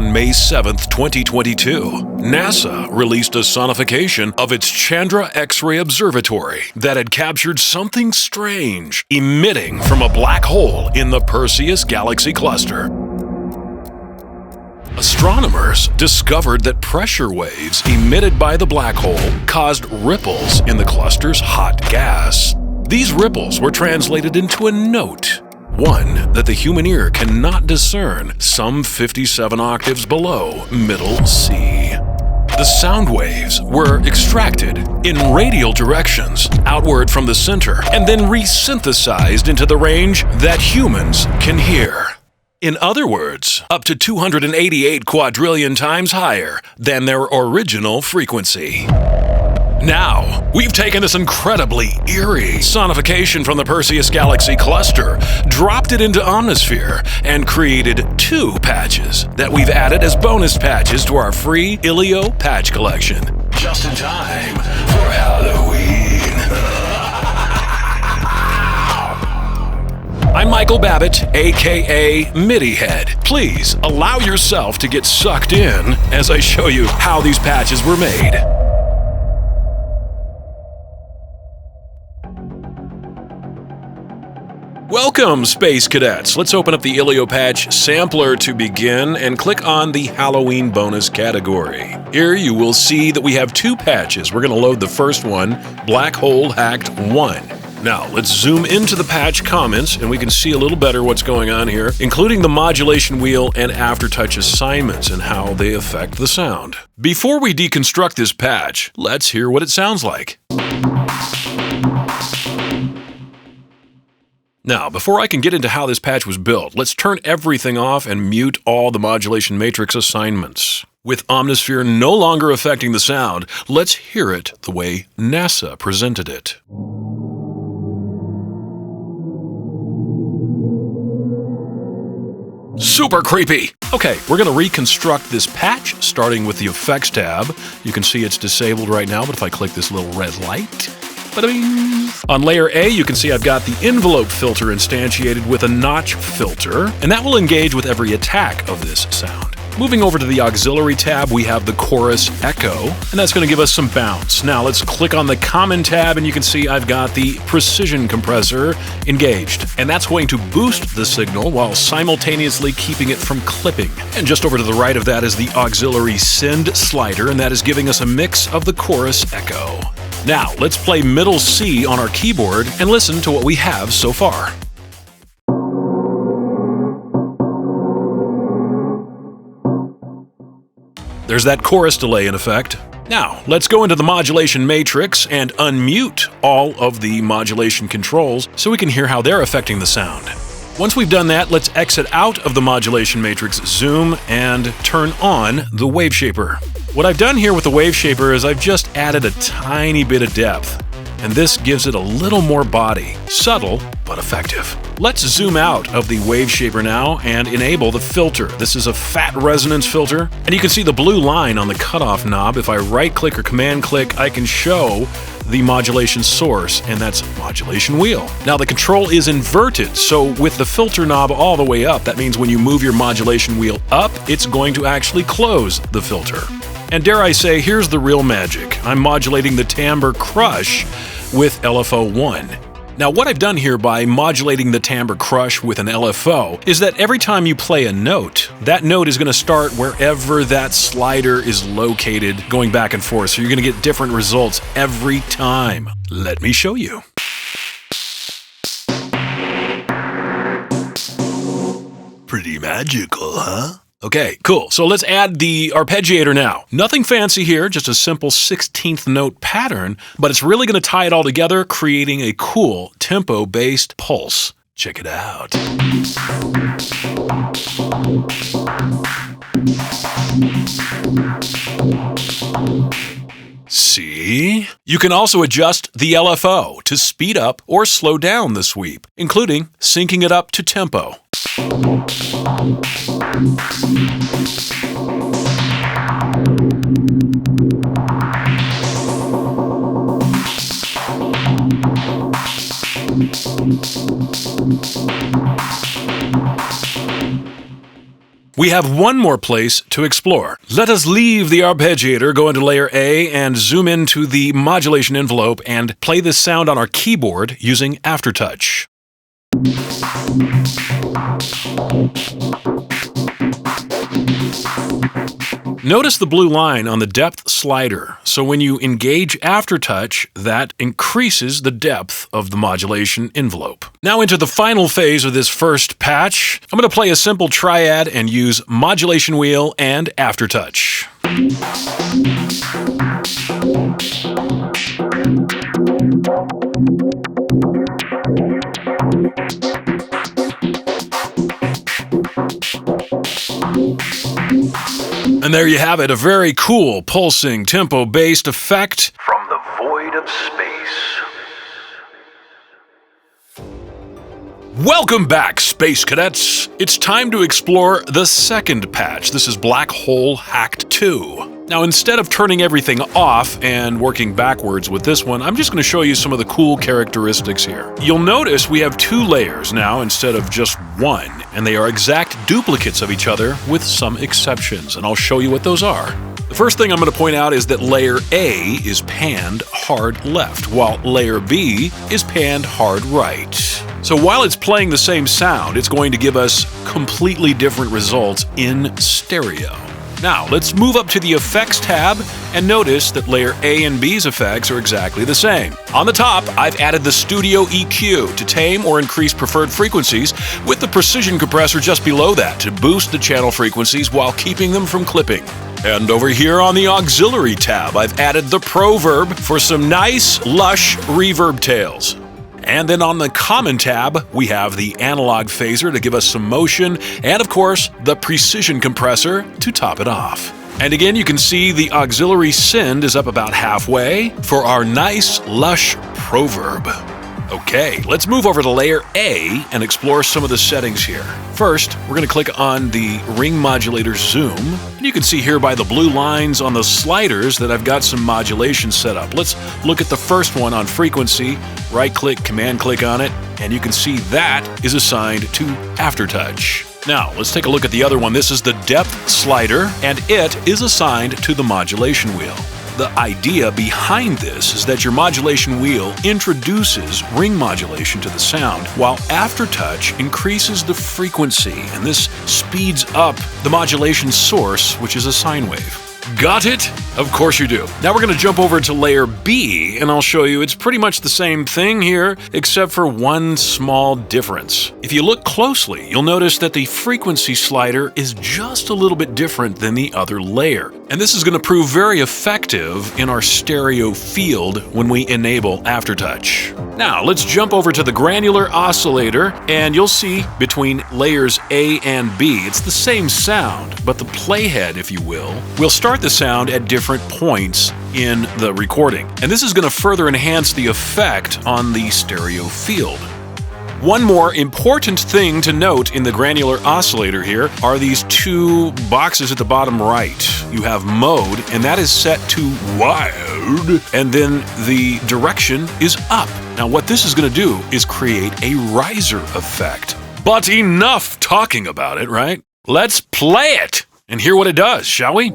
On May 7, 2022, NASA released a sonification of its Chandra X-ray Observatory that had captured something strange emitting from a black hole in the Perseus galaxy cluster. Astronomers discovered that pressure waves emitted by the black hole caused ripples in the cluster's hot gas. These ripples were translated into a note, one that the human ear cannot discern some 57 octaves below middle C. The sound waves were extracted in radial directions outward from the center and then resynthesized into the range that humans can hear. In other words, up to 288 quadrillion times higher than their original frequency. Now, we've taken this incredibly eerie sonification from the Perseus galaxy cluster, dropped it into Omnisphere, and created two patches that we've added as bonus patches to our free Ilio patch collection. Just in time for Halloween. I'm Michael Babbitt, aka MIDIhead. Please allow yourself to get sucked in as I show you how these patches were made. Welcome, Space Cadets! Let's open up the Ilio Patch Sampler to begin and click on the Halloween bonus category. Here you will see that we have two patches. We're going to load the first one, Black Hole Hacked 1. Now, let's zoom into the patch comments and we can see a little better what's going on here, including the modulation wheel and aftertouch assignments and how they affect the sound. Before we deconstruct this patch, let's hear what it sounds like. Now, before I can get into how this patch was built, let's turn everything off and mute all the modulation matrix assignments. With Omnisphere no longer affecting the sound, let's hear it the way NASA presented it. Super creepy! Okay, we're going to reconstruct this patch, starting with the Effects tab. You can see it's disabled right now, but if I click this little red light, ba-da-bing. On layer A, you can see I've got the envelope filter instantiated with a notch filter, and that will engage with every attack of this sound. Moving over to the auxiliary tab, we have the chorus echo, and that's going to give us some bounce. Now let's click on the common tab, and you can see I've got the precision compressor engaged, and that's going to boost the signal while simultaneously keeping it from clipping. And just over to the right of that is the auxiliary send slider, and that is giving us a mix of the chorus echo. Now, let's play middle C on our keyboard and listen to what we have so far. There's that chorus delay in effect. Now, let's go into the modulation matrix and unmute all of the modulation controls so we can hear how they're affecting the sound. Once we've done that, let's exit out of the modulation matrix zoom and turn on the wave shaper. What I've done here with the wave shaper is I've just added a tiny bit of depth, and this gives it a little more body. Subtle, but effective. Let's zoom out of the wave shaper now and enable the filter. This is a fat resonance filter, and you can see the blue line on the cutoff knob. If I right-click or command-click, I can show the modulation source, and that's modulation wheel. Now the control is inverted, so with the filter knob all the way up, that means when you move your modulation wheel up, it's going to actually close the filter. And dare I say, here's the real magic. I'm modulating the timbre crush with LFO 1. Now what I've done here by modulating the timbre crush with an LFO is that every time you play a note, that note is going to start wherever that slider is located, going back and forth. So you're going to get different results every time. Let me show you. Pretty magical, huh? Okay, cool. So let's add the arpeggiator now. Nothing fancy here, just a simple 16th note pattern, but it's really going to tie it all together, creating a cool tempo-based pulse. Check it out. See? You can also adjust the LFO to speed up or slow down the sweep, including syncing it up to tempo. We have one more place to explore. Let us leave the arpeggiator, go into layer A, and zoom into the modulation envelope and play this sound on our keyboard using Aftertouch. Notice the blue line on the depth slider. So when you engage Aftertouch, that increases the depth of the modulation envelope. Now into the final phase of this first patch, I'm going to play a simple triad and use modulation wheel and Aftertouch. And there you have it, a very cool, pulsing, tempo-based effect from the void of space. Welcome back, Space Cadets! It's time to explore the second patch. This is Black Hole Hacked 2. Now, instead of turning everything off and working backwards with this one, I'm just going to show you some of the cool characteristics here. You'll notice we have 2 layers now instead of just one, and they are exact duplicates of each other with some exceptions, and I'll show you what those are. The first thing I'm going to point out is that layer A is panned hard left, while layer B is panned hard right. So while it's playing the same sound, it's going to give us completely different results in stereo. Now, let's move up to the Effects tab and notice that layer A and B's effects are exactly the same. On the top, I've added the Studio EQ to tame or increase preferred frequencies, with the precision compressor just below that to boost the channel frequencies while keeping them from clipping. And over here on the Auxiliary tab, I've added the Proverb for some nice, lush reverb tails. And then on the Common tab, we have the Analog Phaser to give us some motion, and of course, the Precision Compressor to top it off. And again, you can see the Auxiliary Send is up about halfway for our nice, lush Proverb. Okay, let's move over to layer A and explore some of the settings here. First, we're going to click on the ring modulator zoom, and you can see here by the blue lines on the sliders that I've got some modulation set up. Let's look at the first one on frequency, right-click, command-click on it, and you can see that is assigned to Aftertouch. Now, let's take a look at the other one. This is the depth slider, and it is assigned to the modulation wheel. The idea behind this is that your modulation wheel introduces ring modulation to the sound, while Aftertouch increases the frequency, and this speeds up the modulation source, which is a sine wave. Got it? Of course you do. Now we're going to jump over to layer B, and I'll show you it's pretty much the same thing here, except for one small difference. If you look closely, you'll notice that the frequency slider is just a little bit different than the other layer. And this is going to prove very effective in our stereo field when we enable Aftertouch. Now, let's jump over to the granular oscillator, and you'll see between layers A and B, it's the same sound, but the playhead, if you will start the sound at different points in the recording. And this is going to further enhance the effect on the stereo field. One more important thing to note in the granular oscillator here are these 2 boxes at the bottom right. You have mode, and that is set to wild, and then the direction is up. Now what this is going to do is create a riser effect. But enough talking about it, right? Let's play it and hear what it does, shall we?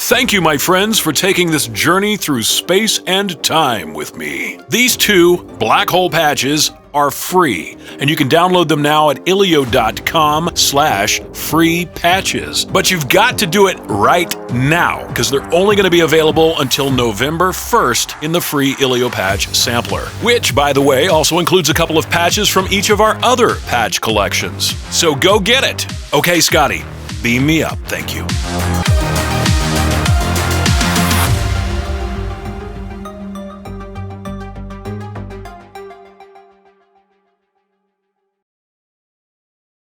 Thank you, my friends, for taking this journey through space and time with me. These 2 black hole patches are free, and you can download them now at ilio.com/free patches. But you've got to do it right now, because they're only going to be available until November 1st in the free Ilio patch sampler, which, by the way, also includes a couple of patches from each of our other patch collections. So go get it. Okay, Scotty, beam me up. Thank you.